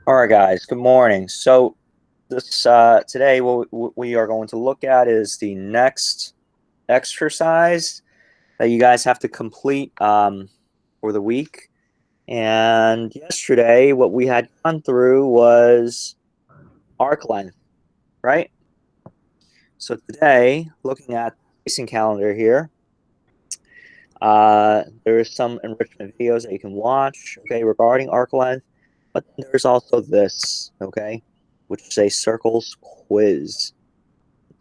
All right, guys. Good morning. So this today, what we are going to look at is the next exercise that you guys have to complete for the week. And yesterday, what we had gone through was arc length, right? So today, looking at the racing calendar here, there's some enrichment videos that you can watch, okay, regarding arc length. But there's also this, okay, which is a circles quiz,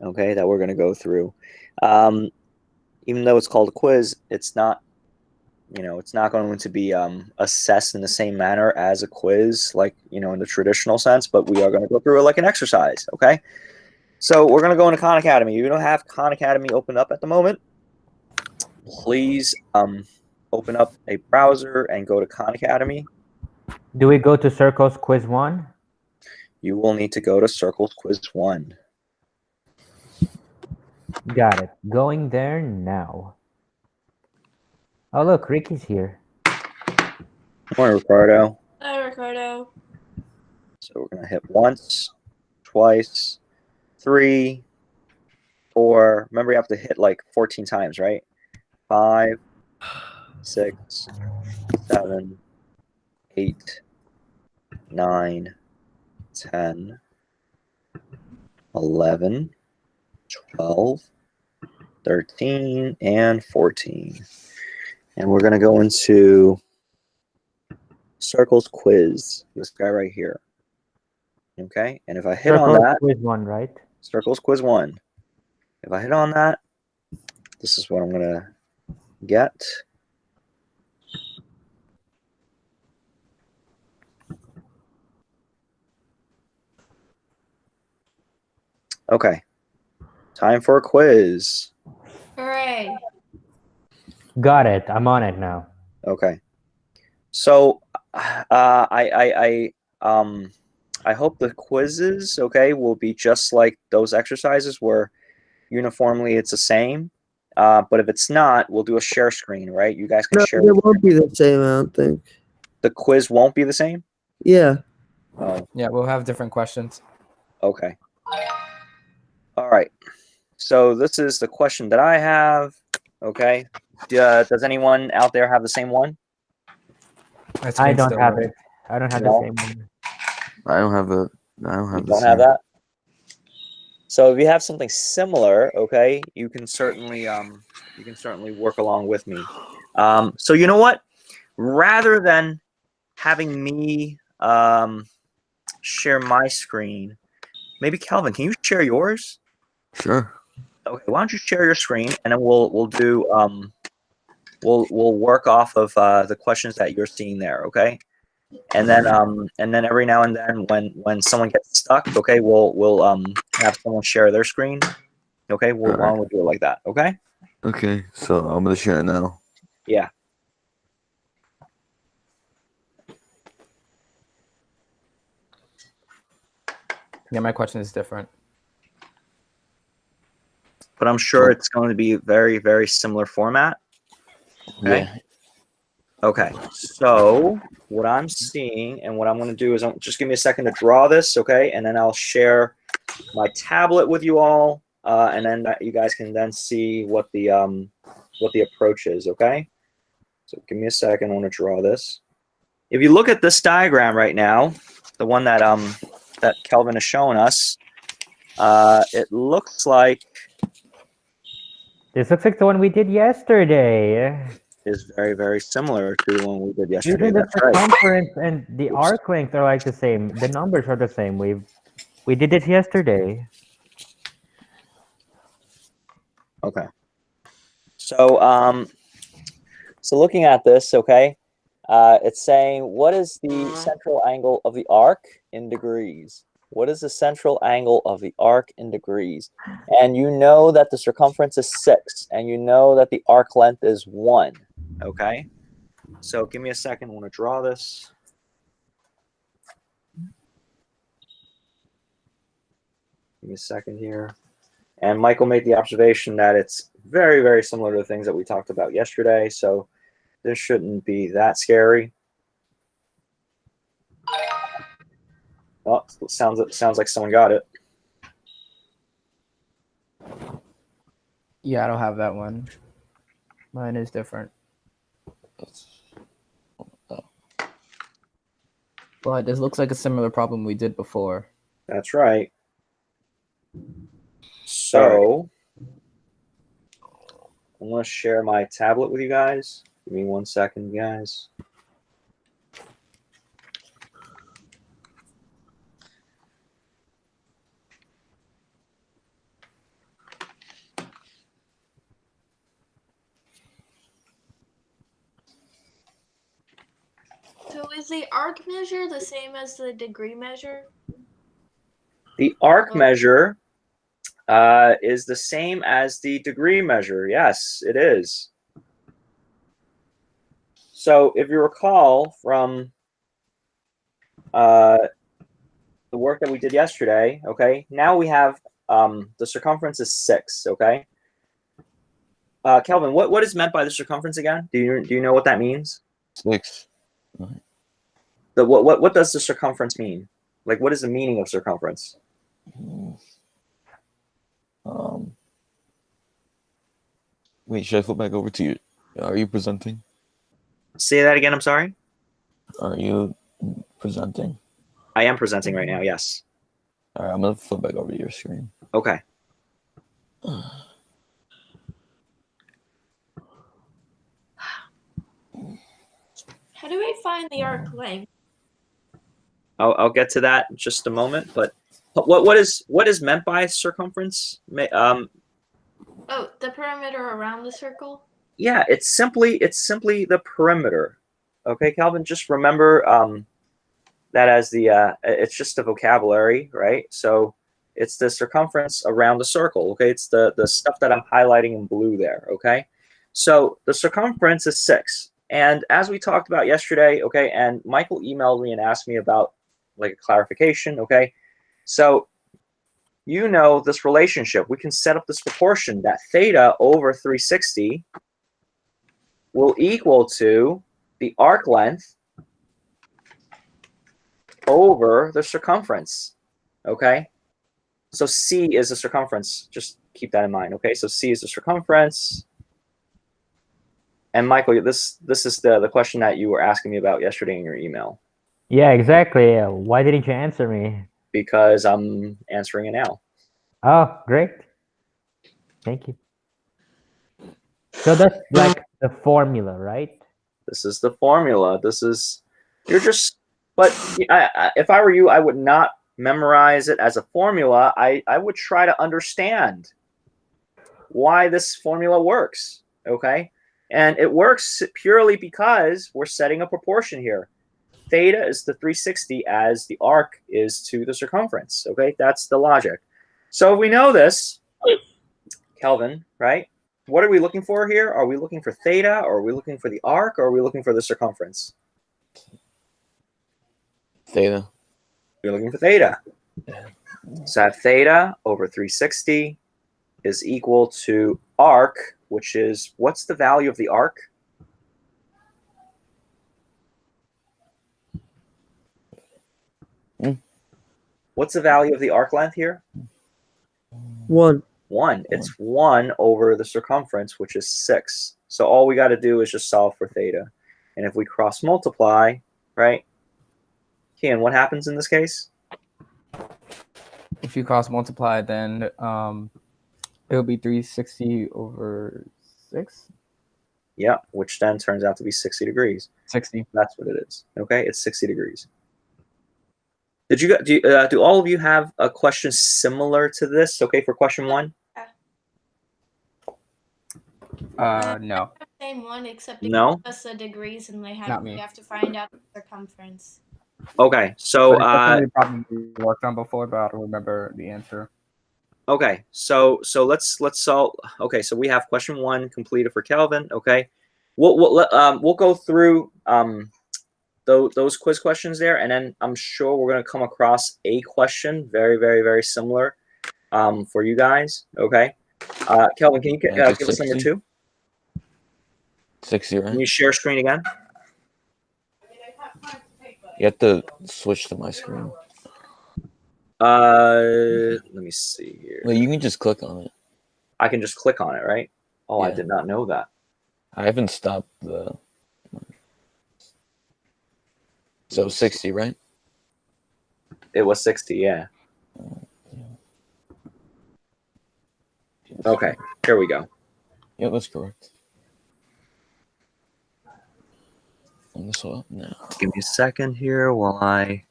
okay, that we're going to go through. Even though it's called a quiz, it's not, it's not going to be assessed in the same manner as a quiz, like, in the traditional sense, but we are going to go through it like an exercise, okay? So we're going to go into Khan Academy. You don't have Khan Academy open up at the moment. Please open up a browser and go to Khan Academy. Do we go to Circles Quiz 1? You will need to go to Circles Quiz 1. Got it. Going there now. Oh, look, Ricky's here. Good morning, Ricardo. Hi, Ricardo. So we're going to hit once, twice, 3, 4. Remember, you have to hit like 14 times, right? 5, 6, 7, 8, 9, 10, 11, 12, 13, and 14. And we're going to go into Circles Quiz, this guy right here. Okay, and if I hit Circles on that, Quiz 1, right? Circles Quiz 1. If I hit on that, this is what I'm going to get. Okay, time for a quiz. Hooray. Got it. I'm on it now. Okay, so I hope the quizzes, okay, will be just like those exercises where uniformly it's the same. But if it's not, we'll do a share screen, right? You guys can No, share. it won't be the same, I don't think. The quiz won't be the same? Yeah. Oh, Yeah, we'll have different questions. okay. All right. So this is the question that I have. Okay. Does anyone out there have the same one? I don't have it. I don't have No? the same one. I don't have it. I don't have You the don't same. have that? So if you have something similar, okay, you can certainly work along with me. So you know what? Rather than having me share my screen, maybe Calvin, can you share yours? Sure. Okay, why don't you share your screen, and then we'll do we'll work off of the questions that you're seeing there, okay? And then every now and then when someone gets stuck, okay, we'll have someone share their screen. Okay, why don't we do it like that, okay? Okay, so I'm gonna share it now. Yeah. Yeah, my question is different. But I'm sure it's going to be very, very similar format. Okay. Yeah. Okay. So what I'm seeing and what I'm going to do is just give me a second to draw this, okay? And then I'll share my tablet with you all, and then you guys can then see what the approach is, okay? So give me a second. I want to draw this. If you look at this diagram right now, the one that that Kelvin is showing us, it looks like This looks like the one we did yesterday. is very, very similar to the one we did yesterday. Even the That's right. circumference and the arc length are like the same. The numbers are the same. We did it yesterday. Okay. So so looking at this, okay, it's saying what is the central angle of the arc in degrees? What is the central angle of the arc in degrees? And you know that the circumference is 6, and you know that the arc length is 1. Okay. So give me a second. I want to draw this. Give me a second here. And Michael made the observation that it's very, very similar to the things that we talked about yesterday. So this shouldn't be that scary. Oh, sounds like someone got it. Yeah, I don't have that one. Mine is different. But this looks like a similar problem we did before. That's right. So I'm gonna share my tablet with you guys. Give me 1 second, guys. So is the arc measure the same as the degree measure? The arc Oh. measure is the same as the degree measure. Yes, it is. So if you recall from the work that we did yesterday, okay, now we have the circumference is 6, okay? Kelvin, what is meant by the circumference again? Do you know what that means? 6. What does the circumference mean? Like, what is the meaning of circumference? Wait, should I flip back over to you? Are you presenting? Say that again. I'm sorry. Are you presenting? I am presenting right now. Yes. All right, I'm gonna flip back over to your screen. Okay. How do I find the arc length? I'll get to that in just a moment. But what is meant by circumference? Oh, the perimeter around the circle? Yeah, it's simply the perimeter. Okay, Calvin, just remember that as the it's just a vocabulary, right? So it's the circumference around the circle. Okay, it's the stuff that I'm highlighting in blue there. Okay, so the circumference is 6, and as we talked about yesterday, okay, and Michael emailed me and asked me about like a clarification. Okay, so you know this relationship. We can set up this proportion that theta over 360 will equal to the arc length over the circumference. Okay, so C is the circumference. Just keep that in mind. Okay, so C is the circumference. And Michael, this is the question that you were asking me about yesterday in your email. Yeah, exactly. Why didn't you answer me? Because I'm answering it now. Oh, great. Thank you. So that's like the formula, right? This is the formula. This is, you're just, but if I were you, I would not memorize it as a formula. I would try to understand why this formula works, okay? And it works purely because we're setting a proportion here. Theta is to 360 as the arc is to the circumference, okay? That's the logic. So if we know this, Kelvin, right? What are we looking for here? Are we looking for theta, or are we looking for the arc, or are we looking for the circumference? Theta. You're looking for theta. So I have theta over 360 is equal to arc, which is, what's the value of the arc? What's the value of the arc length here? 1. 1. It's 1 over the circumference, which is 6. So all we got to do is just solve for theta. And if we cross multiply, right? Kian, what happens in this case? If you cross multiply, then it'll be 360 over 6. Yeah, which then turns out to be 60 degrees. 60. That's what it is. Okay, it's 60 degrees. Do all of you have a question similar to this? Okay, for question 1? No. Same one, except it No? gives us the degrees, and Not me. we have to find out the circumference. Okay, so But it's definitely a problem we worked on before, but I don't remember the answer. okay, so let's solve. Okay, so we have question 1 completed for Kelvin. Okay, we'll go through those quiz questions there, and then I'm sure we're gonna come across a question very, very, very similar for you guys. Okay, Kelvin, can you give us number 60? 2? 60, right? Can you share screen again? You have to switch to my screen. Let me see here. Well, you can just click on it. I can just click on it, right? Oh, I Yeah. did not know that. I haven't stopped the. So 60, right? It was 60, yeah. Okay, here we go. Yeah, that's correct. On this one now. Give me a second here while I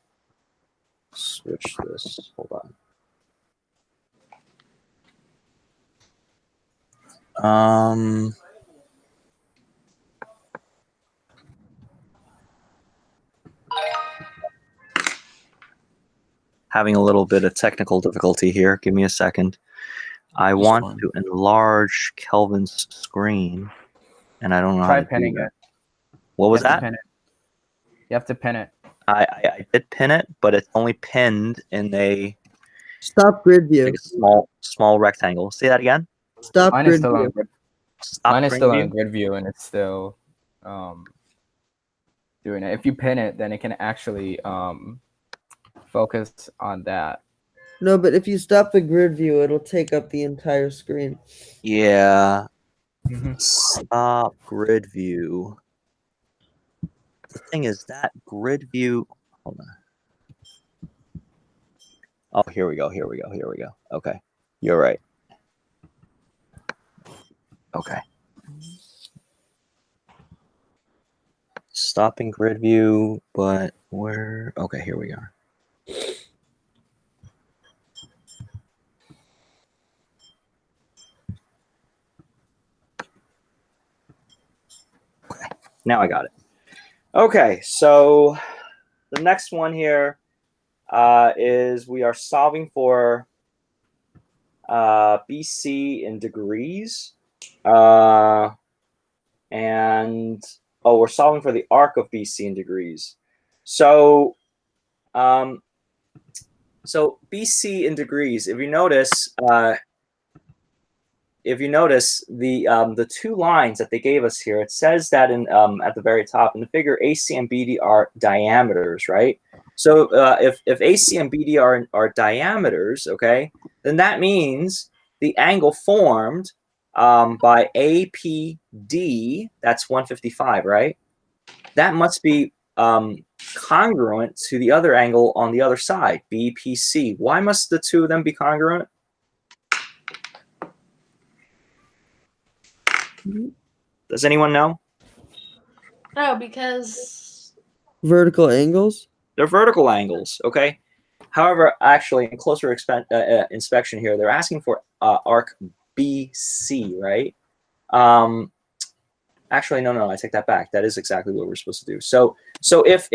switch this. Hold on. Having a little bit of technical difficulty here. Give me a second. I That's want fine. to enlarge Kelvin's screen, and I don't know Try how to pinning do that. it. What was You have to that? pin it. You have to pin it. I did pin it, but it's only pinned in a Stop grid view. like a small rectangle. Say that again. Stop Mine is grid still on view. grid. Stop Mine is screen still view. on grid view, and it's still doing it. If you pin it, then it can actually focus on that. No, but if you stop the grid view, it'll take up the entire screen. Yeah. Mhm. Stop grid view. The thing is that grid view. Hold on. Oh, here we go. Here we go. Here we go. Okay, you're right. Okay. Stopping grid view, but where? Okay, here we are. Okay, now I got it. Okay, so the next one here is we are solving for BC in degrees. And we're solving for the arc of BC in degrees. So BC in degrees, if you notice the two lines that they gave us here, it says that in at the very top in the figure, AC and BD are diameters, right? So if AC and BD are diameters, okay, then that means the angle formed by APD, that's 155, right? That must be congruent to the other angle on the other side, BPC. Why must the two of them be congruent? Does anyone know? No, because Vertical angles. They're vertical angles, okay? However, actually, in closer inspection here, they're asking for arc BC, right? Actually, no, I take that back. That is exactly what we're supposed to do. So if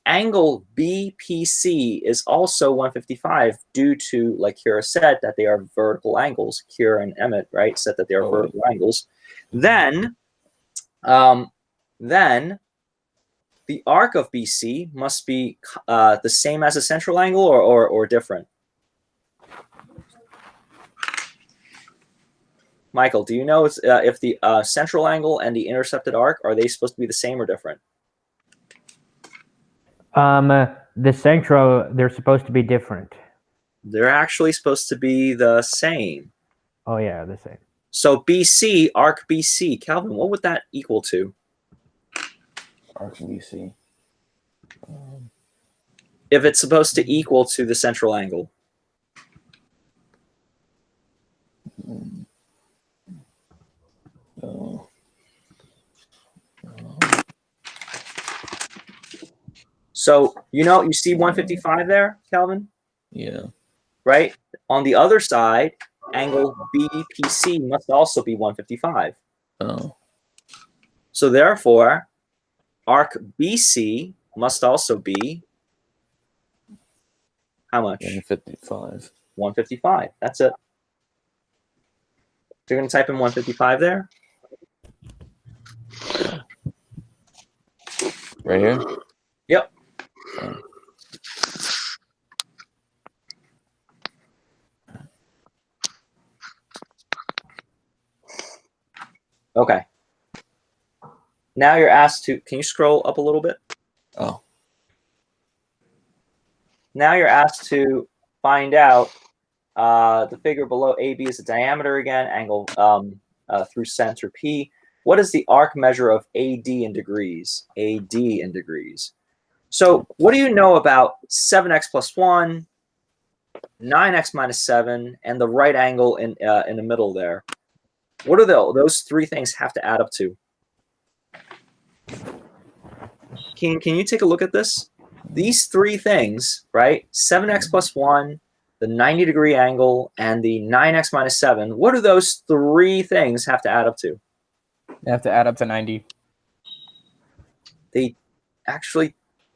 angle BPC is also 155 due to, like Kira said, that they are vertical angles, Kira and Emmett, right, said that they are vertical angles, then the arc of BC must be the same as a central angle or different. Michael, do you know if the central angle and the intercepted arc, are they supposed to be the same or different? The central, they're supposed to be different. They're actually supposed to be the same. Oh yeah, the same. So BC, arc BC, Calvin, what would that equal to? Arc BC. If it's supposed to equal to the central angle. So you see 155 there, Calvin? Yeah. Right? On the other side, angle BPC must also be 155. Oh. So therefore, arc BC must also be how much? 155. 155. That's it. So you're going to type in 155 there? Right here? Yep. Okay. Now you're asked to, can you scroll up a little bit? Oh. now you're asked to find out the figure below AB is the diameter again, angle through center P. What is the arc measure of AD in degrees? AD in degrees. So what do you know about 7x plus 1, 9x minus 7, and the right angle in the middle there? What do those three things have to add up to? Can you take a look at this? These three things, right? 7x plus 1, the 90-degree angle, and the 9x minus 7. What do those three things have to add up to? They have to add up to 90. They actually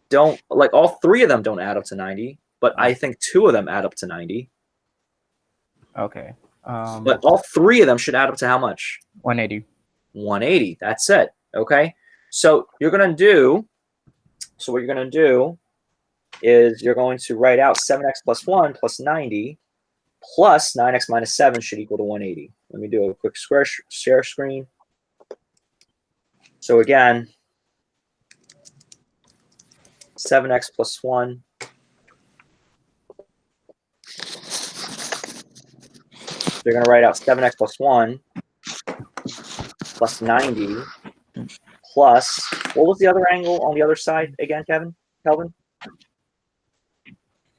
don't, like all three of them don't add up to 90, but I think two of them add up to 90. Okay. But all three of them should add up to how much? 180. 180. That's it. Okay. So you're going to do, so what you're going to do is you're going to write out 7x plus 1 plus 90 plus 9x minus 7 should equal to 180. Let me do a quick share screen. So again, 7x plus 1 they're going to write out 7x plus 1 plus 90 plus, what was the other angle on the other side again, Kelvin?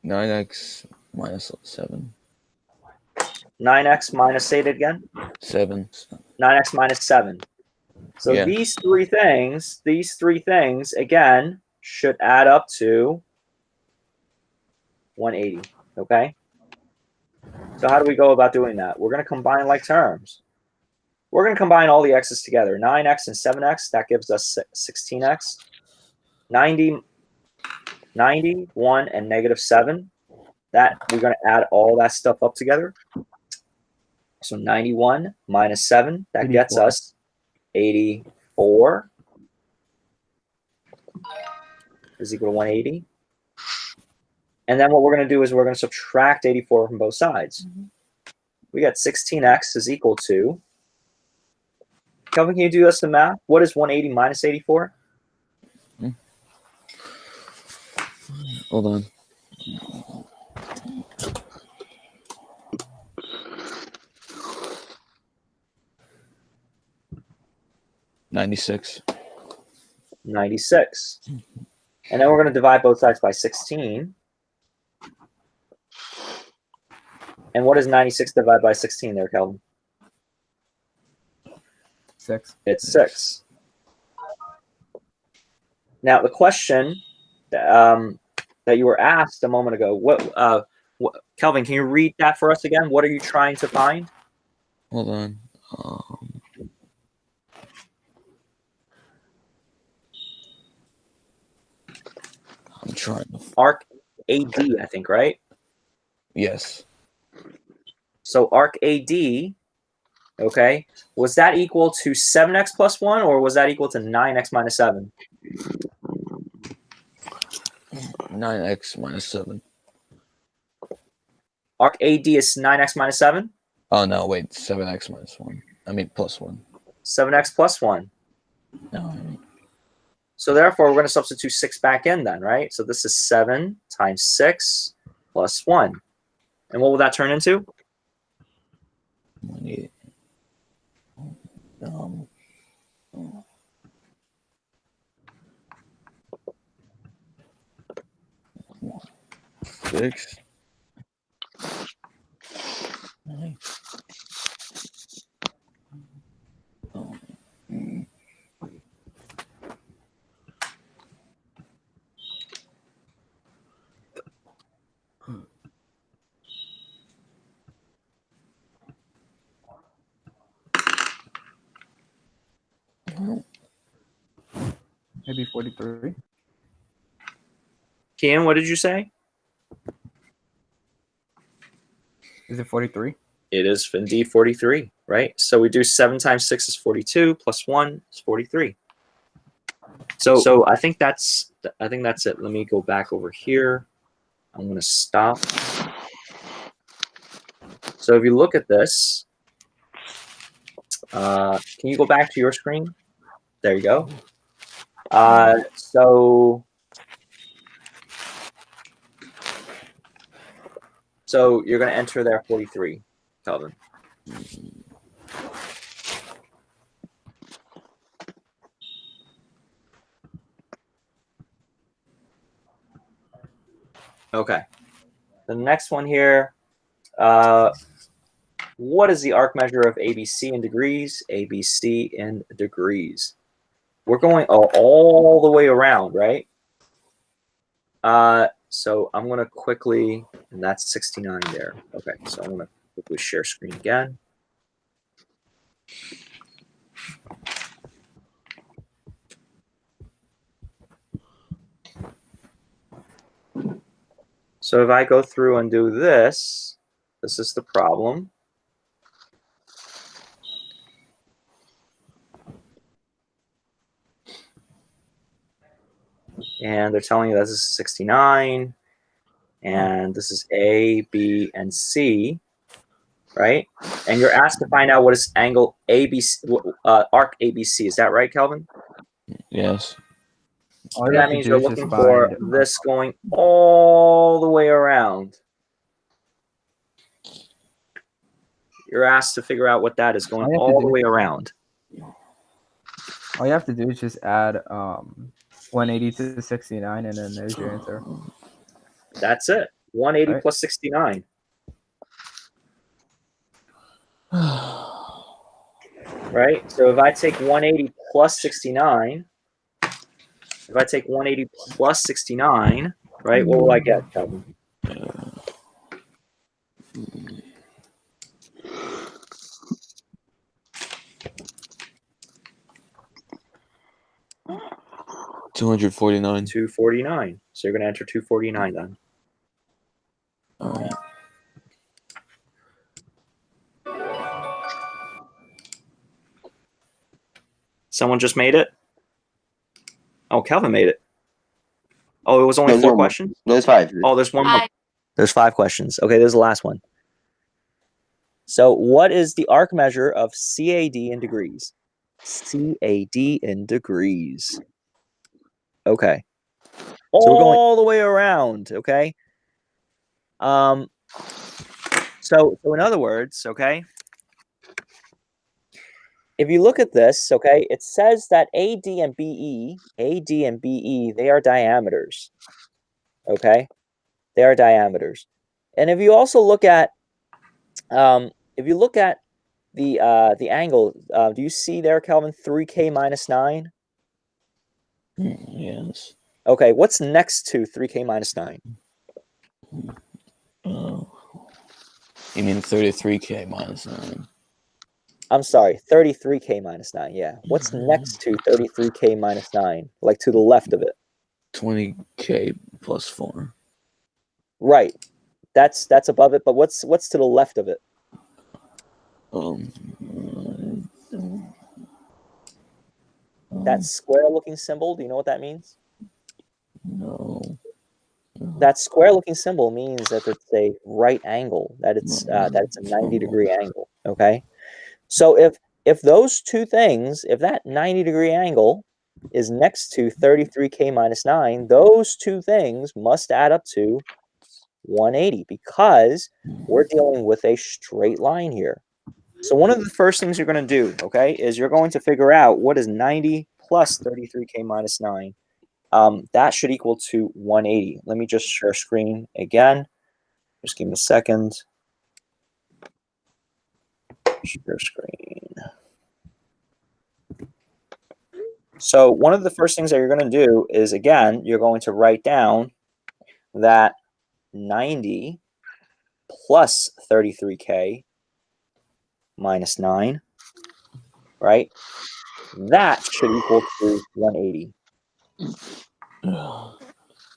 9x minus 7. 9x minus, say it again? 7. 9x minus 7. So Yeah. these three things, again, should add up to 180, okay? So how do we go about doing that? We're going to combine like terms. We're going to combine all the x's together. 9x and 7x, that gives us 16x. 90, 1, and negative 7. That we're going to add all that stuff up together. So 91 minus 7, that 84. gets us 84 is equal to 180. And then what we're going to do is we're going to subtract 84 from both sides. We got 16x is equal to, Kelvin, can you do us the math? What is 180 minus 84? Hold on. $96. 96. And then we're going to divide both sides by 16. And what is 96 divided by 16 there, Kelvin? 6. It's 6. Now, the question that you were asked a moment ago, what, Kelvin, can you read that for us again? What are you trying to find? Hold on. I'm trying to. Arc AD, I think, right? Yes. So arc AD, okay, was that equal to 7x plus 1 or was that equal to 9x minus 7? 9x minus 7. Arc AD is 9x minus 7? Oh, no, wait. 7x minus 1. I mean, plus 1. 7x plus 1. No. So therefore, we're going to substitute 6 back in then, right? So this is 7 times 6 plus 1. And what will that turn into? 180. 6. 9. Maybe 43. Kian, what did you say? Is it 43? It is indeed 43, right? So we do 7 times 6 is 42 plus 1 is 43. So I think that's it. Let me go back over here. I'm going to stop. So if you look at this, can you go back to your screen? There you go. So So you're going to enter there 43, Calvin. Okay. The next one here, what is the arc measure of ABC in degrees? ABC in degrees. We're going all the way around, right? So I'm going to quickly, and that's 69 there. Okay, so I'm going to quickly share screen again. So if I go through and do this, this is the problem. And they're telling you this is 69, and this is A, B, and C, right? And you're asked to find out what is angle ABC, arc ABC. Is that right, Kelvin? Yes. All And you have that to means do you're is just looking for find this going all the way around. You're asked to figure out what that is going all the way around. all you have to do is just add 180 to 69, and then there's your answer. That's it. 180 Right. plus 69. Right? So if I take 180 plus 69, if I take 180 plus 69, right, what will I get, Calvin? $249. 249. So you're going to enter 249 then. All right. Someone just made it? Oh, Calvin made it. Oh, it was only No, 4 no more. questions? No, it's 5. Oh, there's one more. Hi. There's 5 questions. Okay, there's the last one. So what is the arc measure of CAD in degrees? CAD in degrees. Okay. So we're going all the way around, okay? So in other words, okay, if you look at this, okay, it says that AD and BE, they are diameters. Okay? They are diameters. And if you also look at the angle, do you see there, Kelvin, 3K minus 9? Yes. Okay, what's next to 3K minus 9? You mean 33K minus 9? I'm sorry, 33K minus 9, yeah. What's next to 33K minus 9? Like to the left of it? 20K plus 4. Right. That's above it, but what's to the left of it? That square-looking symbol, do you know what that means? No. That square-looking symbol means that it's a right angle, that it's a 90-degree angle, okay? So if those two things, if that 90-degree angle is next to 33K minus 9, those two things must add up to 180 because we're dealing with a straight line here. So one of the first things you're going to do, okay, is you're going to figure out what is 90 plus 33K minus 9. That should equal to 180. Let me just share screen again. Just give me a second. Share screen. So one of the first things that you're going to do is, again, you're going to write down that 90 plus 33K minus 9, right? That should equal to 180.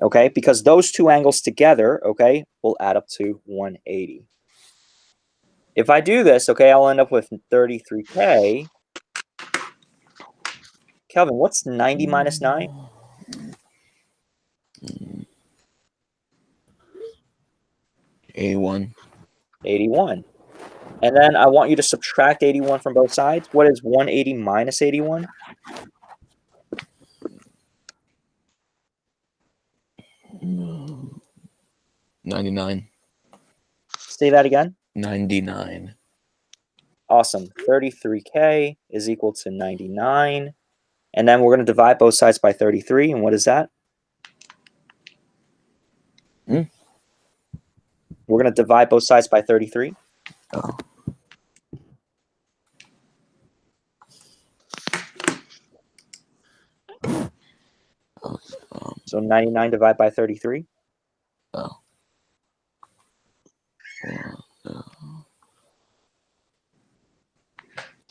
Okay, because those two angles together, okay, will add up to 180. If I do this, okay, I'll end up with 33K. Kelvin, what's 90 minus 9? 81. 81. And then I want you to subtract 81 from both sides. What is 180 minus 81? 99. Say that again. 99. Awesome. 33k is equal to 99. And then we're going to divide both sides by 33. And what is that? Hmm? We're going to divide both sides by 33. Oh. Okay, So 99 divided by 33. oh.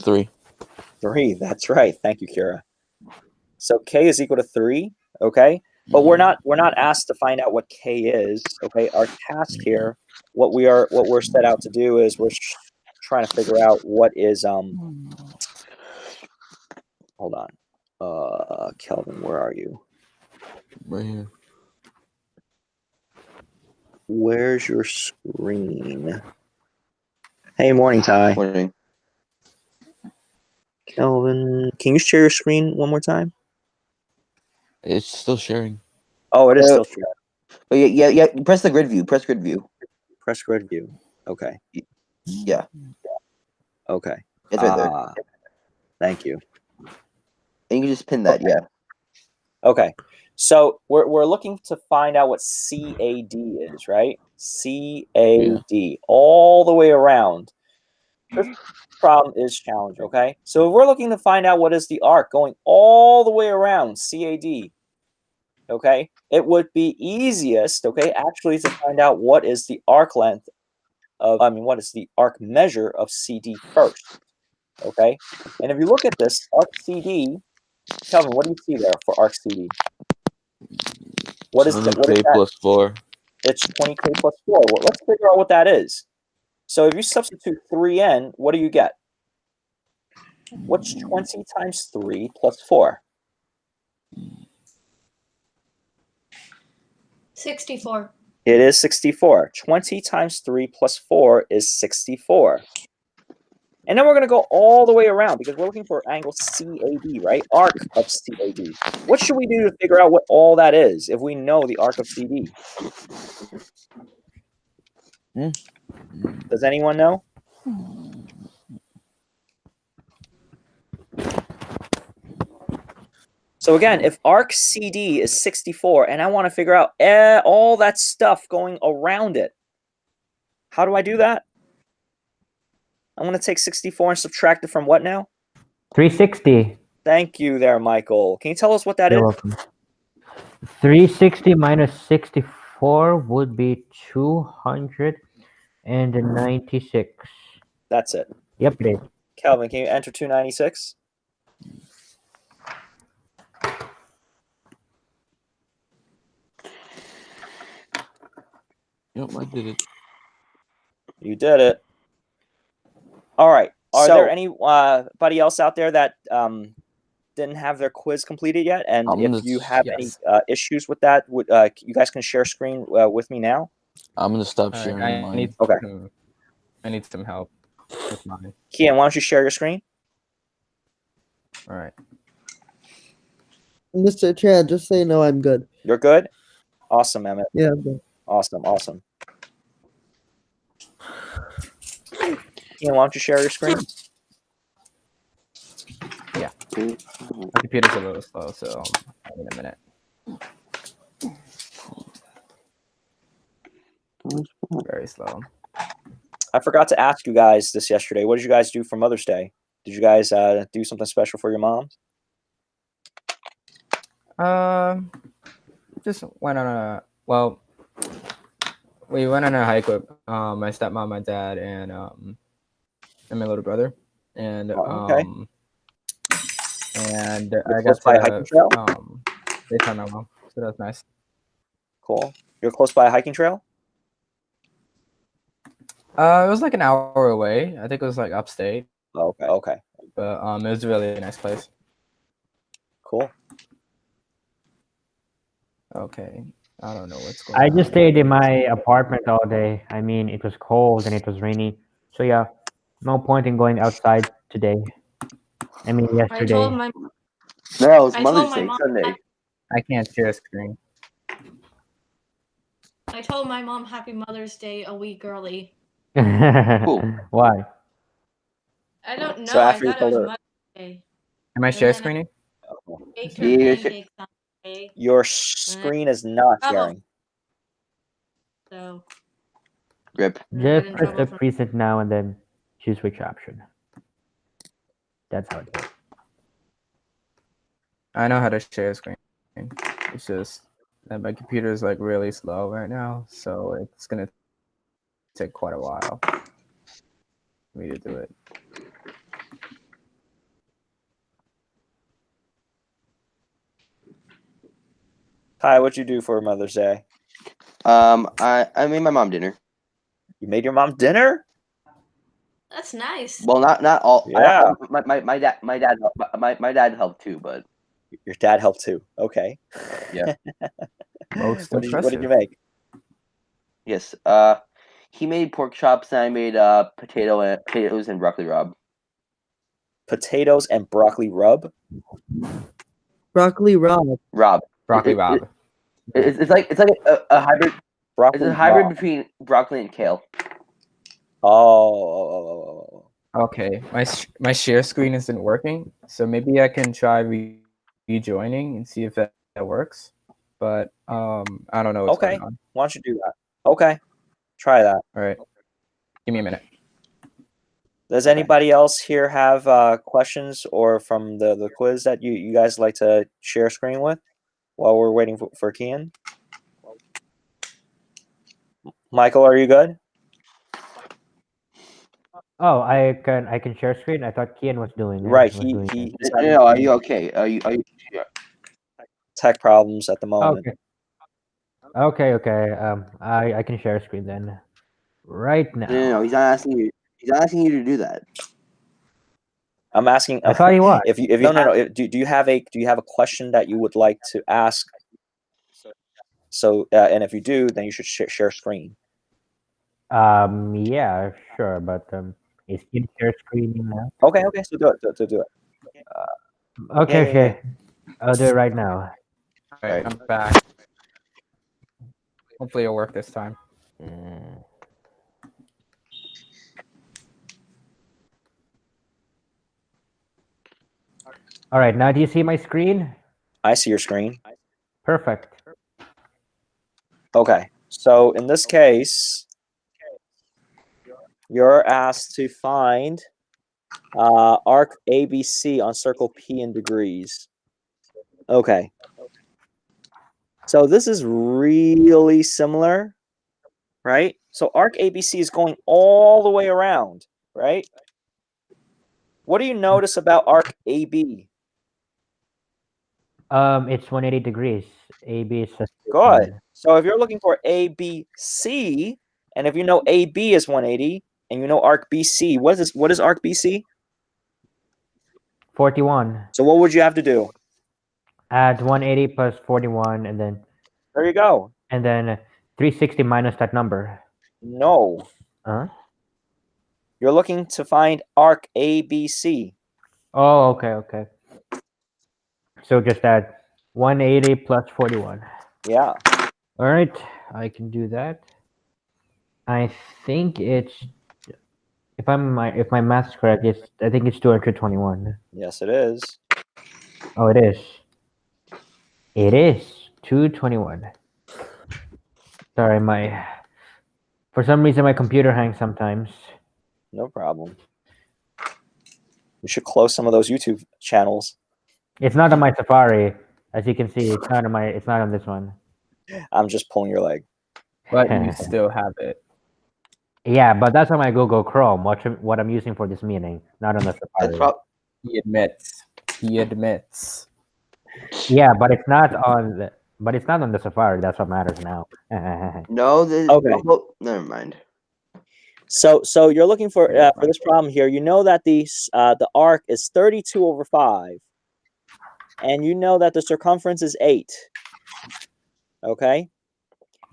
3. 3. That's right. Thank you, Kira. So k is equal to 3. Okay. But we're not asked to find out what k is. Okay. Our task here, what we're set out to do is we're trying to figure out what is hold on. Kelvin, where are you? Right here. Where's your screen? Hey, morning, Ty. Morning. Kelvin, can you share your screen one more time? It's still sharing. Oh, it is still sharing. Oh, yeah. Press the grid view. Press grid view. Press grid view. Okay. Yeah, Okay. it's right there. Thank you. And you can just pin that. Yeah. Okay. So we're looking to find out what CAD is, right? CAD all the way around. This problem is challenge, okay? So if we're looking to find out what is the arc going all the way around CAD, okay, it would be easiest, okay, actually to find out what is the arc length of, what is the arc measure of CD first, okay? And if you look at this arc CD, Kelvin, what do you see there for arc CD? What is that? 20k plus 4. It's 20k plus 4. Well, let's figure out what that is. So if you substitute 3n, what do you get? What's 20 times 3 plus 4? 64. It is 64. 20 times 3 plus 4 is 64. And then we're going to go all the way around because we're looking for angle CAD, right? Arc of CAD. What should we do to figure out what all that is if we know the arc of CD? Does anyone know? So again, if arc CD is 64 and I want to figure out all that stuff going around it, how do I do that? I'm going to take 64 and subtract it from what now? 360. Thank you there, Michael. Can you tell us what that is? You're welcome. 360 minus 64 would be 296. That's it. Yep, it is. Kelvin, can you enter 296? Yep, I did it. You did it. All right. Are there anybody else out there that didn't have their quiz completed yet? And if you have any issues with that, you guys can share screen with me now. I'm gonna stop sharing mine. I need some help with mine. Kian, why don't you share your screen? All right. Mr. Chad, just so you know, I'm good. You're good? Awesome, Emmett. Yeah, I'm good. Awesome. Kian, why don't you share your screen? Yeah. My computer's a little slow, so I'll need a minute. Very slow. I forgot to ask you guys this yesterday. What did you guys do for Mother's Day? Did you guys do something special for your moms? Just went on we went on a hike with my stepmom, my dad, and my little brother, and and I got by a hiking trail. They found my mom, so that was nice. Cool. You're close by a hiking trail. It was like an hour away. I think it was like upstate. Okay. But it was a really nice place. Cool. Okay. I don't know what's going on. I just stayed in my apartment all day. I mean, it was cold and it was rainy. So yeah, no point in going outside today. I mean, I yesterday. told my No, it's I Mother's told my Day mom. Sunday. I can't share a screen. I told my mom Happy Mother's Day a week early. Why? I don't know. So I after you thought it was pull it- Mother's Day. Am I And share then I- screening? Baked her Yeah, pancakes on the day, Your screen is not Oh. sharing. so Rip. I'm gonna get Just in press trouble the for. preset now and then choose which option. That's how it works. I know how to share screen. It's just that my computer is like really slow right now, so it's gonna take quite a while for me to do it. Kai, what'd you do for Mother's Day? I made my mom dinner. You made your mom dinner? That's nice. Well, not all. Yeah. My dad helped too, but Your dad helped too. Okay. Most What did impressive. you make? yes. He made pork chops and I made potatoes and broccoli rub. Potatoes and broccoli rub. Broccoli raw. Rob. Broccoli It- Rob. It's like a hybrid. Broccoli It's a hybrid raw. between broccoli and kale. Oh. Okay, my share screen isn't working, so maybe I can try rejoining and see if that works. But I don't know what's Okay. going on. Why don't you do that? Okay. Try that. All right, give me a minute. Does Okay. anybody else here have questions or from the quiz that you guys like to share screen with while we're waiting for Kian? Michael, are you good? Oh, I can share screen. I thought Kian was doing it. Right. was doing it. He's having No, are some you okay? Are you? tech problems at the moment. Okay. I can share screen then. Right now. No. He's not asking you. He's not asking you to do that. I'm asking I thought you was. if you no. Do you have a question that you would like to ask? So and if you do, then you should share screen. Yeah, sure, but is Kian share screen now? Okay. So do it. Okay, Yeah. I'll do it right now. All right, Right. I'm back. Hopefully it'll work this time. All right, now do you see my screen? I see your screen. Perfect. Okay. So in this case, you're asked to find arc ABC on circle P in degrees. Okay. So this is really similar, right? So arc ABC is going all the way around, right? What do you notice about arc AB? It's 180 degrees. AB is just Good. So if you're looking for ABC, and if you know AB is 180, and you know arc BC, what is arc BC? 41. So what would you have to do? Add 180 plus 41, and then There you go. 360 minus that number. No. Huh? You're looking to find arc ABC. Oh, okay. So just add 180 plus 41. Yeah. All right, I can do that. I think it's if my math's correct, I think it's 221. Yes, it is. Oh, it is. It is 221. Sorry, for some reason my computer hangs sometimes. No problem. We should close some of those YouTube channels. It's not on my Safari, as you can see. It's not on this one. I'm just pulling your leg. But you still have it. Yeah, but that's on my Google Chrome. What I'm using for this meeting, not on the Safari. That's He admits. Yeah, but it's not on the Safari. That's what matters now. no. Okay. Oh, never mind. So you're looking for this problem here. You know that the arc is 32 over 5, and you know that the circumference is 8. Okay.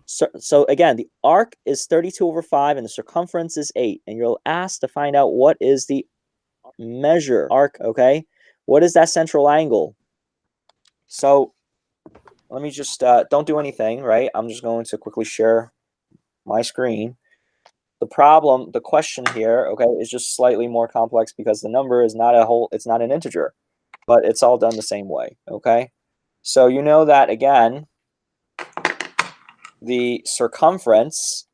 So again, the arc is 32 over 5, and the circumference is 8, and you're asked to find out what is the measure arc. Okay, what is that central angle? So let me just don't do anything. Right, I'm just going to quickly share my screen. the question here, okay, is just slightly more complex because the number is not it's not an integer, but it's all done the same way, okay? So you know that, again, the circumference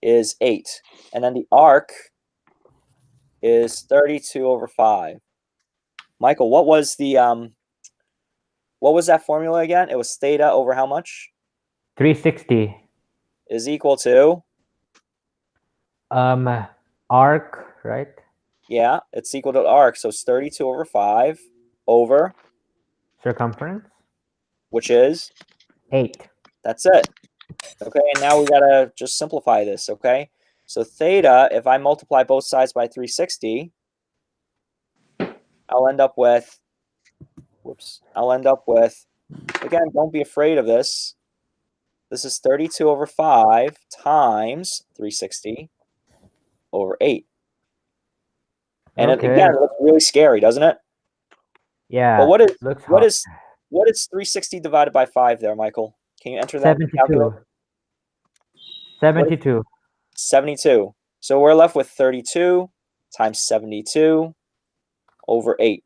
is 8, and then the arc is 32 over 5. Michael, what was that formula again? It was theta over how much? 360. Is equal to, Arc, right? yeah, it's equal to arc, so it's 32 over 5 over, Circumference, which is, 8. that's it. Okay, and now we gotta just simplify this, okay? So theta, if I multiply both sides by 360, I'll end up with, again, don't be afraid of this. This is 32 over 5 times 360 over 8. And Okay. again, it looks really scary, doesn't it? Yeah. But what looks hard. is 360 divided by 5 there, Michael? Can you enter that? in the 72. calculator? 72. 72. So we're left with 32 times 72 over 8.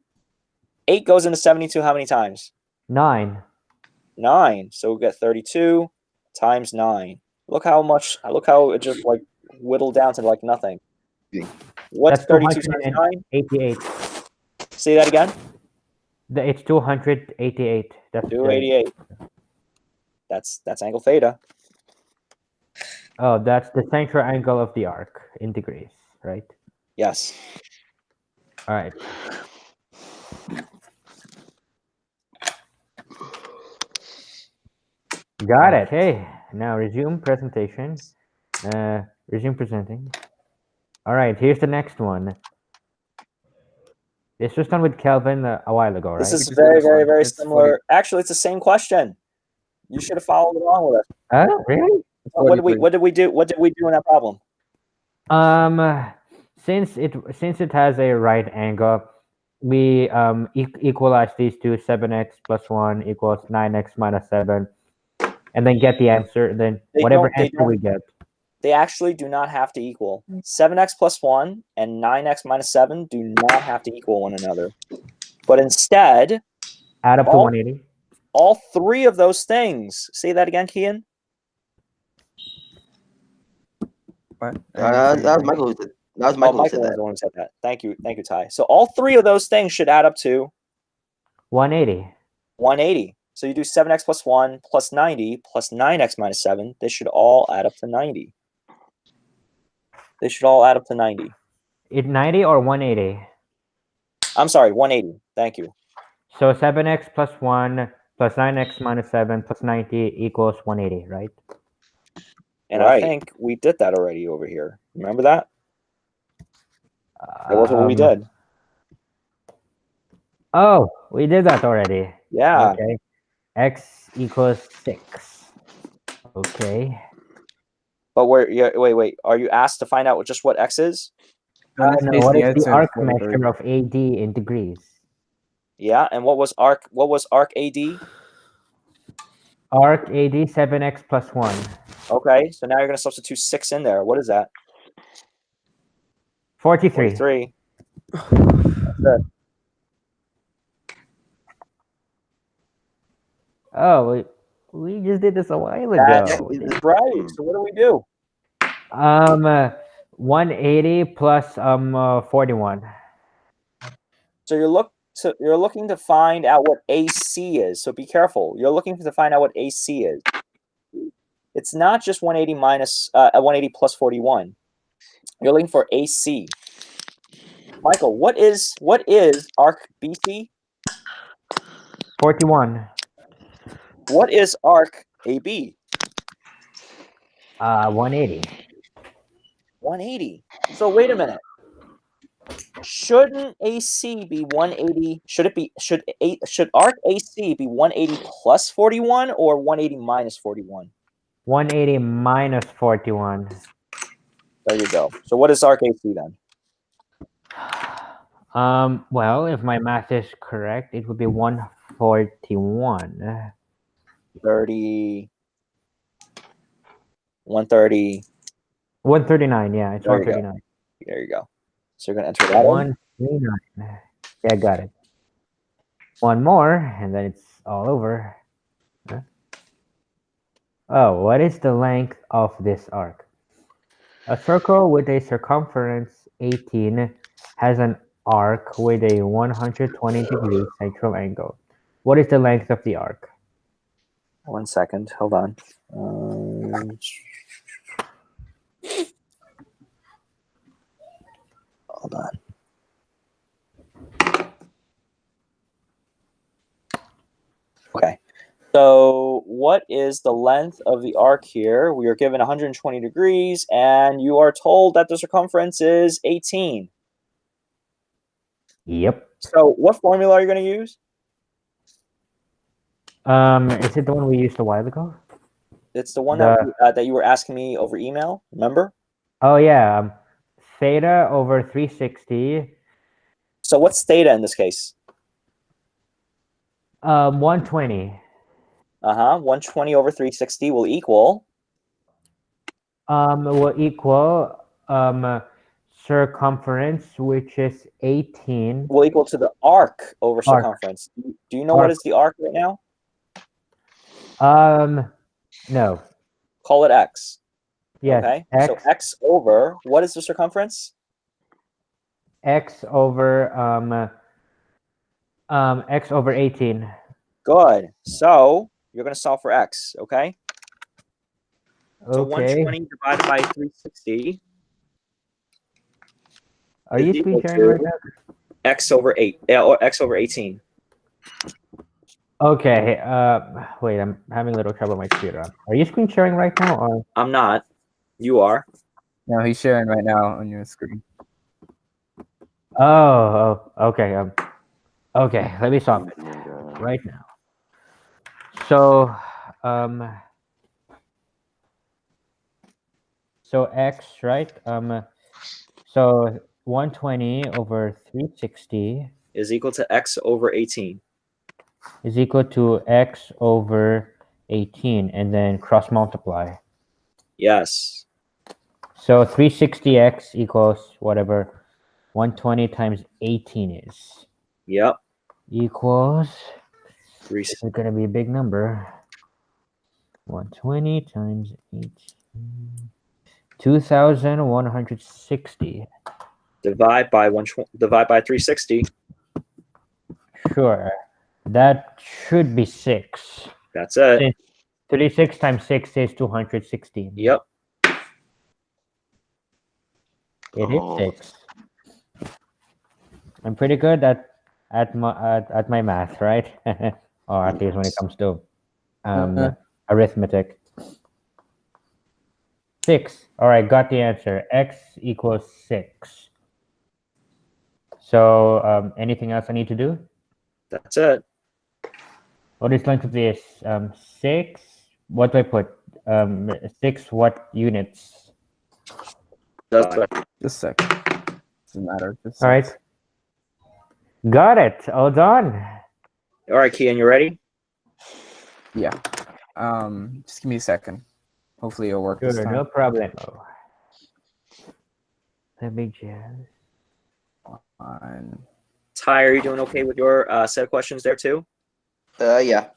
8 goes into 72 how many times? 9. 9. So we get 32 times 9. Look how it just like whittled down to like nothing. What's That's 32 times 9? 88. Say that again. It's 288. That's 288. That's angle theta. Oh, that's the central angle of the arc in degrees, right? Yes. All right. Got it. Hey, now resume presentation. Resume presenting. All right, here's the next one. This was done with Kelvin a while ago, right? This is just do very, this very, one. very It's similar. Actually, it's the same question. You should have followed along with us. Really? What did we 43. What did we do in that problem? Since it has a right angle, we equalize these two. 7x plus 1 equals 9x minus 7, and then get the answer. Then They whatever don't- they answer we get. They actually do not have to equal. 7x plus 1 and 9x minus 7 do not have to equal one another. But instead, Add up to all- 180. all three of those things. Say that again, Kian. What? That was Michael who said. That was Michael who Michael said was that. the one who said that. Thank you, Ty. So all three of those things should add up to 180. 180. So you do 7x plus 1 plus 90 plus 9x minus 7. They should all add up to 90. They should all add up to 90. 90 or 180? I'm sorry, 180. Thank you. So 7x plus 1 plus 9x minus 7 plus 90 equals 180, right? And I think we did that already over here. Remember that? That wasn't what we did. Oh, we did that already. Yeah. Okay. X equals 6. Okay. But wait. Are you asked to find out just what x is? No, that's No, based what the is answer the in arc 43. measure of AD in degrees? Yeah. And what was arc AD? Arc AD 7x plus 1. Okay. So now you're gonna substitute 6 in there. What is that? 43. 43. That's it. Oh, we just did this a while That's ago. right. So what do we do? 180 plus 41. So you're looking to find out what AC is. So be careful. You're looking to find out what AC is. It's not just 180 minus 180 plus 41. You're looking for AC. Michael, what is arc BC? 41. What is arc AB? 180. 180. So wait a minute. Shouldn't AC be 180? Should arc AC be 180 plus 41 or 180 minus 41? 180 minus 41. There you go. So what is arc AC then? Well, if my math is correct, it would be 141. 30. 130. 139. Yeah, it's There you go. 139. There you go. So you're gonna enter that in. 139. Yeah, got it. One more, and then it's all over. Huh? Oh, what is the length of this arc? A circle with a circumference 18 has an arc with a 120 degree central angle. What is the length of the arc? 1 second. Hold on. Hold on. Okay. So what is the length of the arc here? We are given 120 degrees, and you are told that the circumference is 18. Yep. So what formula are you going to use? Is it the one we used a while ago? It's the one The- that you were asking me over email. Remember? Oh yeah, theta over 360. So what's theta in this case? 120. 120 over 360 will equal. Will equal circumference, which is 18. Will equal to the arc over Arc. circumference. Do you know what Arc. is the arc right now? No. Call it x. Yes. Okay. X. So x over what is the circumference? X over x over 18. Good. So you're going to solve for x. Okay. So Okay. 120 divided by 360 Are is you equal screen sharing right to now? x over 8 or x over 18. Okay. Wait, I'm having a little trouble with my computer. Are you screen sharing right now, or? I'm not. You are. No, he's sharing right now on your screen. Oh, okay. Okay. Let me solve it right now. So, so x, right? So 120 over 360 Is equal to x over 18. is equal to x over 18, and then cross multiply. Yes. So 360x equals whatever 120 times 18 is. Yep. Equals, Three. this is going to be a big number. 120 times 18. 2,160. Divide by 360. Sure. That should be 6. That's it. Since 36 times 6 is 216. Yep. It is 6. I'm pretty good at my math, right? Or at least when it comes to arithmetic. 6. All right, got the answer. X equals 6. So anything else I need to do? That's it. What is length of this? 6. What do I put? 6 what units? That's it. Just a sec. Doesn't matter. Just All right. Got it. All done. All right, Kian, you ready? Yeah. Just give me a second. Hopefully it'll work this Sure, time. no problem. Let me just. Fine. Ty, are you doing okay with your set of questions there too? Yeah.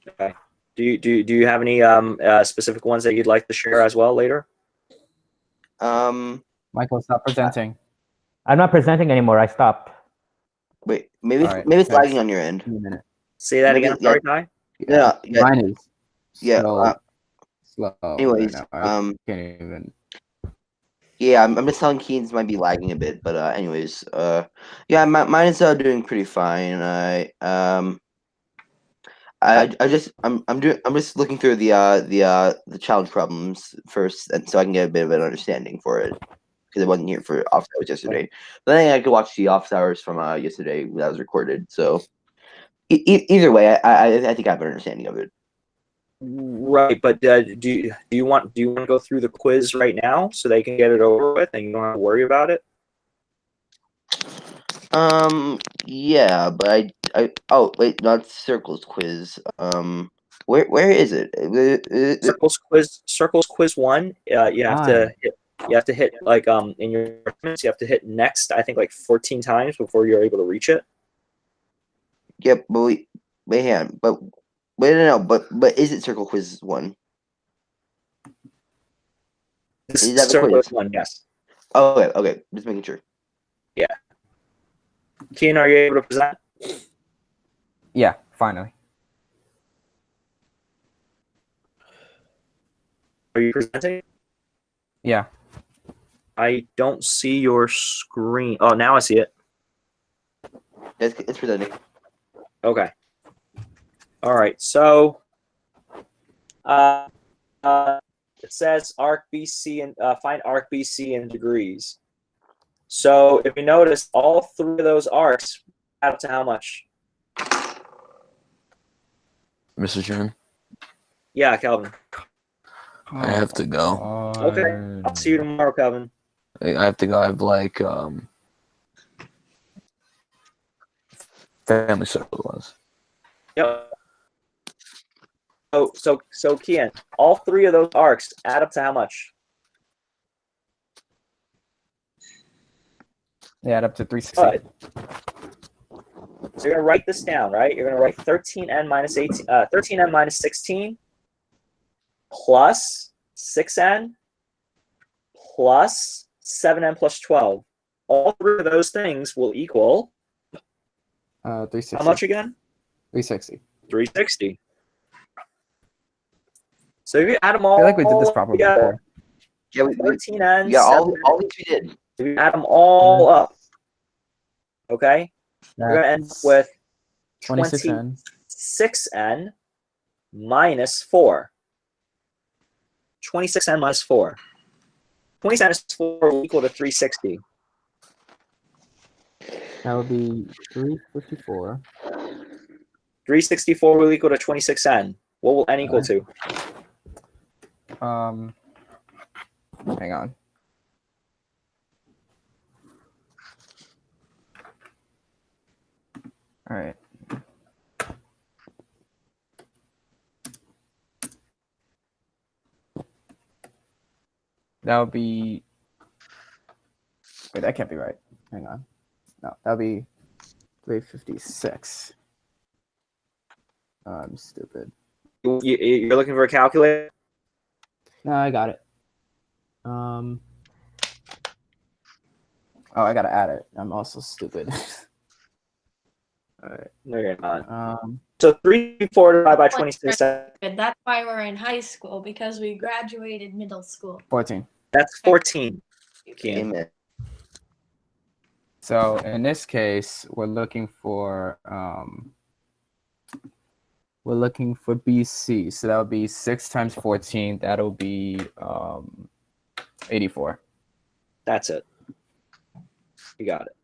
Okay. Do you have any specific ones that you'd like to share as well later? Michael, stop presenting. I'm not presenting anymore. I stopped. Wait, maybe All right, maybe it's thanks. lagging on your end. Give me a minute. Say that Maybe- again. I'm sorry, Ty. Yeah. Yeah. Mine is Yeah, so slow. anyways, right now. I can't even. Yeah, I'm just telling Keen's might be lagging a bit, but anyways, yeah, mine is doing pretty fine. I'm just looking through the challenge problems first, and so I can get a bit of an understanding for it because I wasn't here for office hours yesterday. But then I could watch the office hours from yesterday that was recorded. So either way, I think I have an understanding of it. Right, but do you want to go through the quiz right now so they can get it over with and you don't have to worry about it? Yeah, but I oh wait, not circles quiz. Where is it? Circles quiz 1. You have to Fine. hit. You have to hit like in your documents, you have to hit next. I think like 14 times before you're able to reach it. Yep, but wait, hang on. But wait, no, but is it Circle Quiz 1? This Is that the Circle quiz? quiz 1, yes. Oh, okay. Just making sure. Keen, are you able to present? Yeah, finally. Are you presenting? Yeah. I don't see your screen. Oh, now I see it. It's presenting. Okay. All right. So, it says arc BC and find arc BC in degrees. So if you notice, all 3 of those arcs add up to how much? Mr. Chen, Yeah, Calvin. I have to go. Okay. I'll see you tomorrow, Calvin. I have to go. I have like family circle ones. Yep. So Kian, all 3 of those arcs add up to how much? They add up to 360. Good. So you're gonna write this down, right? You're gonna write 13n minus 18, 13n minus 16 plus 6n plus 7n plus 12. All 3 of those things will equal 360. how much again? 360. 360. So if you add them all, I feel like we did this properly together, before. Yeah, 13n, yeah, 7n, all these we did. if you add them all up, okay, you're gonna end up That's with 26N. 26n minus 4. 26n minus 4. 26n minus 4 will equal to 360. That would be 354. 364 will equal to 26n. What will n equal to? Hang on. All right. That would be. Wait, that can't be right. Hang on. No, that would be 356. I'm stupid. You're looking for a calculator? No, I got it. Oh, I gotta add it. I'm also stupid. All right. No, you're not. So So 364 divided by 26, That's why we're in high school, because we graduated middle school. 14. that's 14. Kian. Amen. So in this case, we're looking for BC. So that would be 6 times 14. That'll be 84. That's it. You got it.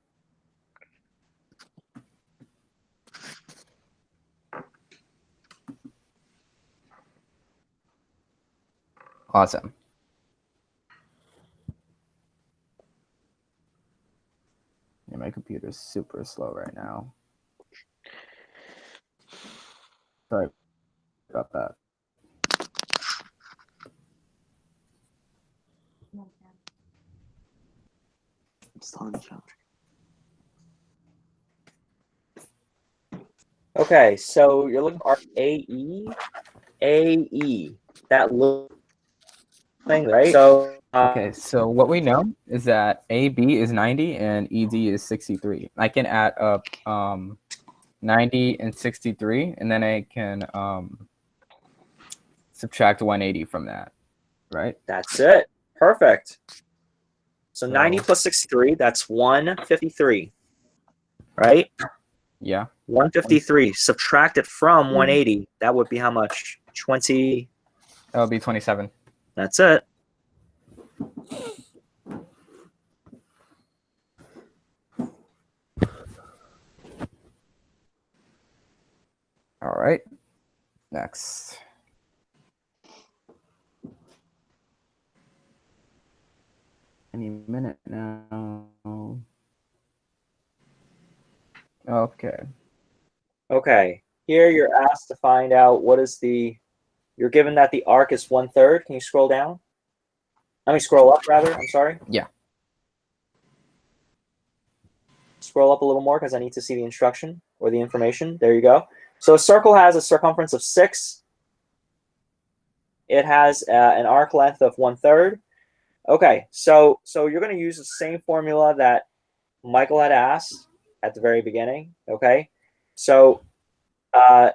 Awesome. Yeah, my computer's super slow right now. Sorry about that. Okay, so you're looking for AE. AE. That little thing, right? So Okay, so what we know is that AB is 90 and ED is 63. I can add up 90 and 63, and then I can subtract 180 from that, right? that's it. Perfect. So So- 90 plus 63, that's 153. Right? Yeah. 153. Subtract it from 180. That would be how much? 20. That would be 27. That's it. All right. Next. Any minute now. Okay. Okay. Here you're asked to find out what is the, you're given that the arc is 1/3. Can you scroll down? Let me scroll up rather, I'm sorry. Yeah. Scroll up a little more because I need to see the instruction or the information. There you go. So a circle has a circumference of 6. It has an arc length of 1/3. Okay, so you're going to use the same formula that Michael had asked at the very beginning. Okay, so your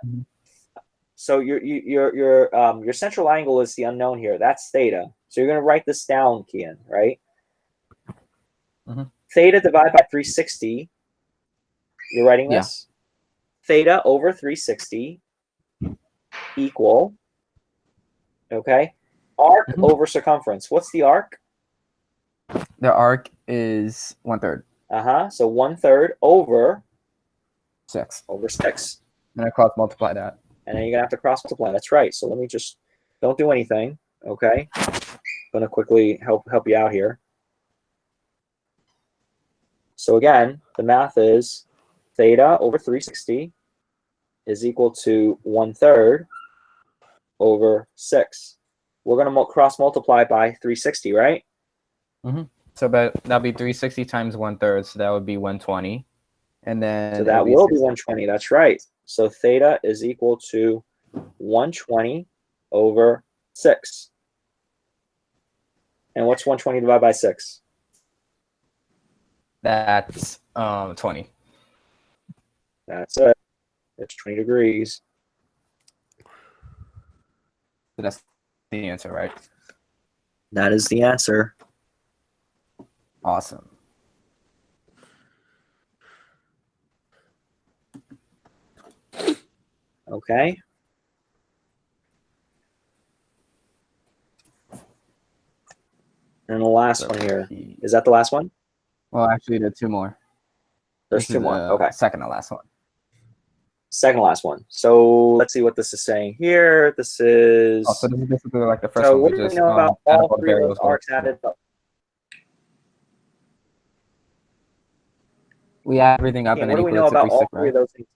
central angle is the unknown here. That's theta. So you're going to write this down, Kian, right? Mhm. Theta divided by 360. You're writing this. Theta over 360 equal. Okay, arc Mhm. over circumference. What's the arc? The arc is 1/3. So 1/3 over 6. 6. And I cross multiply that. And then you're gonna have to cross multiply. That's right. So let me just don't do anything. Okay. I'm gonna quickly help you out here. So again, the math is theta over 360 is equal to 1/3 over 6. We're gonna cross multiply by 360, right? So that'll be 360 times 1/3. So that would be 120. And then So that will be 120. That's right. So theta is equal to 120 over 6. And what's 120 divided by 6? That's 20. That's it. It's 20 degrees. So that's the answer, right? That is the answer. Awesome. Okay. And the last one here. Is that the last one? Well, actually, there are 2 more. There's This 2 is more. the Okay. Second to last one. Second to last one. So let's see what this is saying here. This is. Oh, so this is basically like the first So one. what We do we just know about add all up all the 3 of those variables. arcs added up? We add everything up Yeah, and what then do we equal know it to about all 360, 3 of right? those things?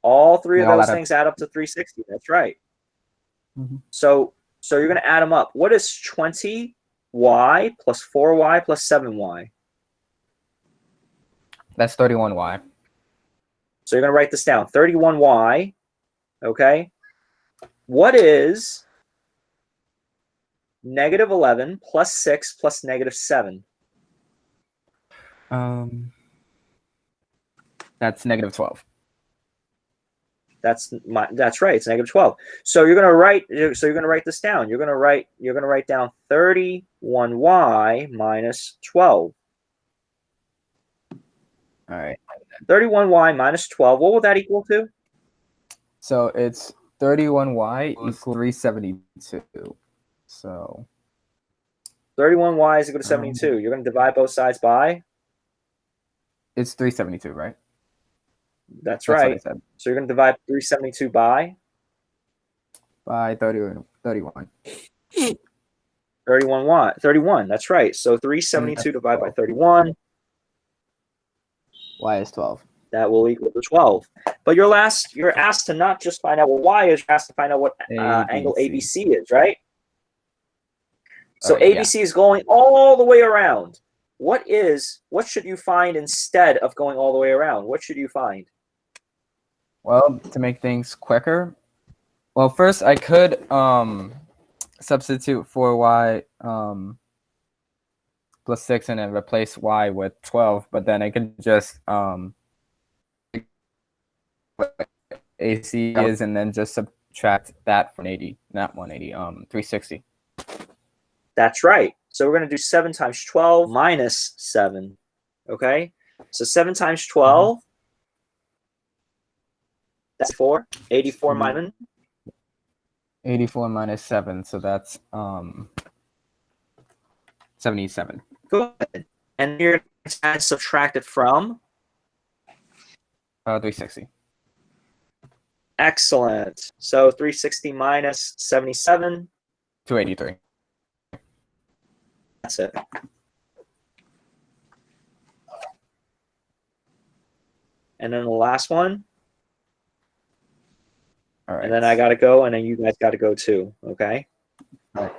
All 3 They of all those add up. things add up to 360. That's right. Mhm. So you're going to add them up. What is 20y plus 4y plus 7y? That's 31y. So you're going to write this down. 31y. Okay. What is negative 11 plus 6 plus negative 7? That's negative 12. That's right. It's negative 12. So you're gonna write this down. You're gonna write down 31y minus 12. All right. 31y minus 12. What will that equal to? So it's 31y equals 372. So 31y is equal to 72. You're gonna divide both sides by. it's 372, right? That's What I right. said. So you're gonna divide 372 by By 31. 31. That's right. So 372 divided by 31. Y is 12. That will equal to 12. But you're asked to not just find out what y is, you're asked to find out what angle ABC is, right? So ABC is going all the way around. What should you find instead of going all the way around? What should you find? Well, to make things quicker, well, first I could substitute 4y plus 6 and then replace y with 12, but then I could just AC is and then just subtract that from 80, not 180, 360. That's right. So we're going to do 7 times 12 minus 7. Okay? So 7 times 12, that's 4. 84 minus 84 minus 7, so that's 77. good. And you're going to subtract it from? 360. Excellent. So 360 minus 77. 283. That's it. And then the last one. All right. And then I gotta go, and then you guys gotta go too. Okay. Alright.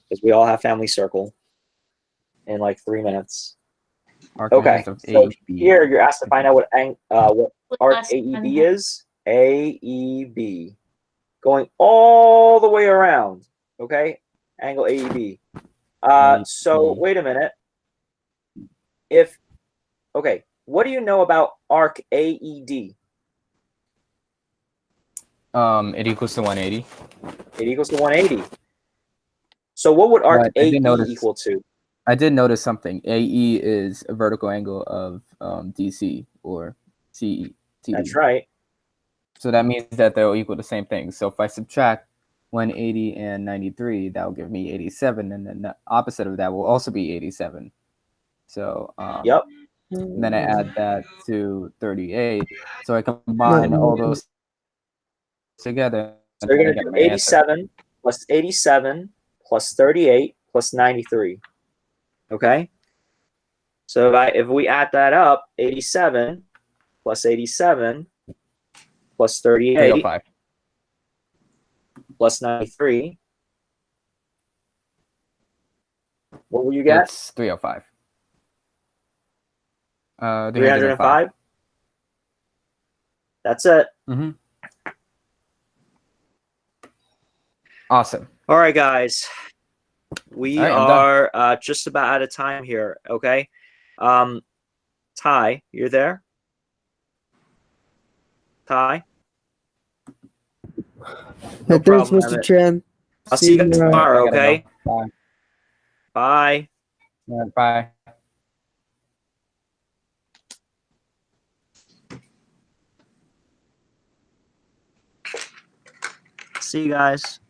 Because we all have family circle in like 3 minutes. Arc Okay. length of So AEB. here you're asked to find out what arc Last AEB one. is. AEB. Going all the way around. Okay. Angle AEB. So AEB. wait a minute. Okay, what do you know about arc AED? It equals to 180. It equals to 180. So what would arc But I did AE notice- equal to? I did notice something. AE is a vertical angle of DC or CE. That's right. So that means that they'll equal the same thing. So if I subtract 180 and 93, that will give me 87, and then the opposite of that will also be 87. So Yep. and then I add that to 38. So I combine all those together. So you're and I gonna get do my answer. 87 plus 38 plus 93. Okay. So if we add that up, 87 plus 87 plus 38 305. plus 93. What will you get? It's 305. 305. That's it. Mm-hmm. Awesome. All right, guys. We All right, I'm done. are just about out of time here. Okay. Ty, you're there? Ty? No Thanks, problem, Mr. Emmett. Chen. I'll see you guys around. tomorrow, I gotta okay? go. Bye. Bye. Yeah, bye. See you guys.